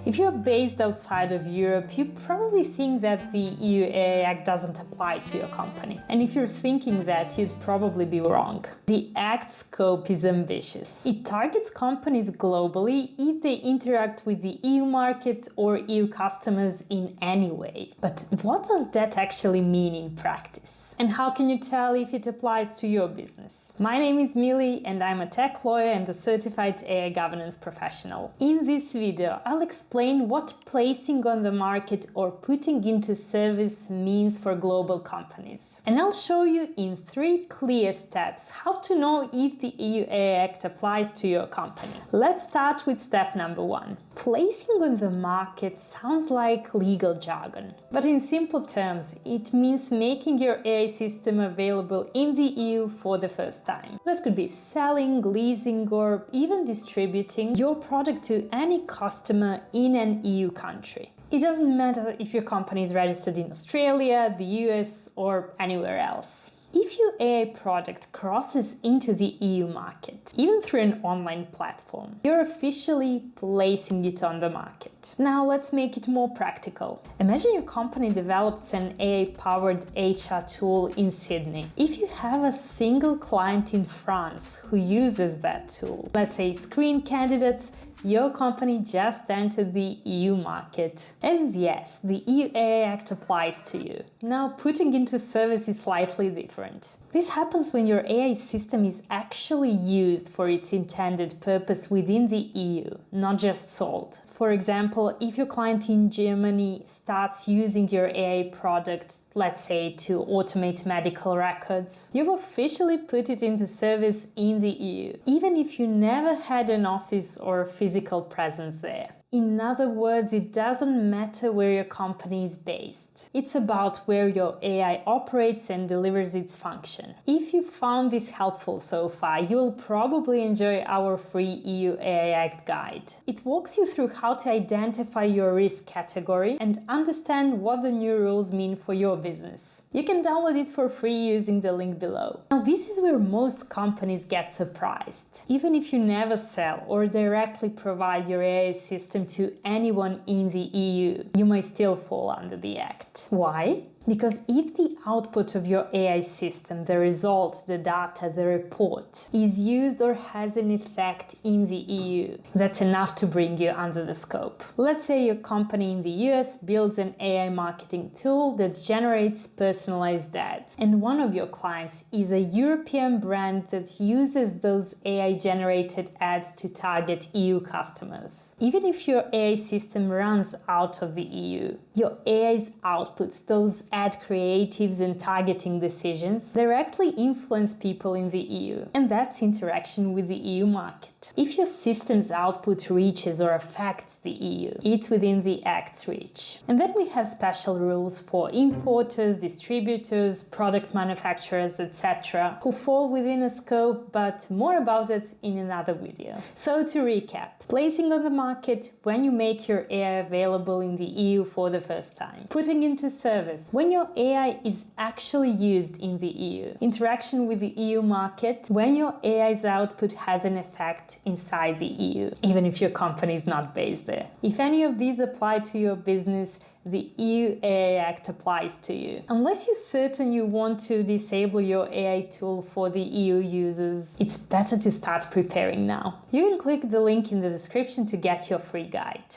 If you're based outside of Europe, you probably think that the EU AI Act doesn't apply to your company. And if you're thinking that, you'd probably be wrong. The Act's scope is ambitious. It targets companies globally if they interact with the EU market or EU customers in any way. But what does that actually mean in practice? And how can you tell if it applies to your business? My name is Mili and I'm a tech lawyer and a certified AI governance professional. In this video, I'll explain what placing on the market or putting into service means for global companies. And I'll show you in 3 clear steps how to know if the EU AI Act applies to your company. Let's start with step number 1. Placing on the market sounds like legal jargon, but in simple terms, it means making your AI system available in the EU for the first time. That could be selling, leasing, or even distributing your product to any customer in an EU country. It doesn't matter if your company is registered in Australia, the US, or anywhere else. If your AI product crosses into the EU market, even through an online platform, you're officially placing it on the market. Now let's make it more practical. Imagine your company develops an AI-powered HR tool in Sydney. If you have a single client in France who uses that tool, let's say screen candidates, your company just entered the EU market. And yes, the EU AI Act applies to you. Now, putting into service is slightly different. This happens when your AI system is actually used for its intended purpose within the EU, not just sold. For example, if your client in Germany starts using your AI product, let's say to automate medical records, you've officially put it into service in the EU, even if you never had an office or physical presence there. In other words, it doesn't matter where your company is based. It's about where your AI operates and delivers its function. If you found this helpful so far, you'll probably enjoy our free EU AI Act guide. It walks you through how to identify your risk category and understand what the new rules mean for your business. You can download it for free using the link below. Now, this is where most companies get surprised. Even if you never sell or directly provide your AI system to anyone in the EU, you might still fall under the Act. Why? Because if the output of your AI system, the result, the data, the report, is used or has an effect in the EU, that's enough to bring you under the scope. Let's say your company in the US builds an AI marketing tool that generates personalized ads, and one of your clients is a European brand that uses those AI-generated ads to target EU customers. Even if your AI system runs out of the EU, your AI's outputs, those ad creatives and targeting decisions, directly influence people in the EU, and that's interaction with the EU market. If your system's output reaches or affects the EU, it's within the Act's reach. And then we have special rules for importers, distributors, product manufacturers, etc., who fall within a scope, but more about it in another video. So to recap, placing on the market when you make your AI available in the EU for the first time, putting into service when your AI is actually used in the EU, interaction with the EU market when your AI's output has an effect inside the EU, even if your company is not based there. If any of these apply to your business, the EU AI Act applies to you. Unless you're certain you want to disable your AI tool for the EU users, it's better to start preparing now. You can click the link in the description to get your free guide.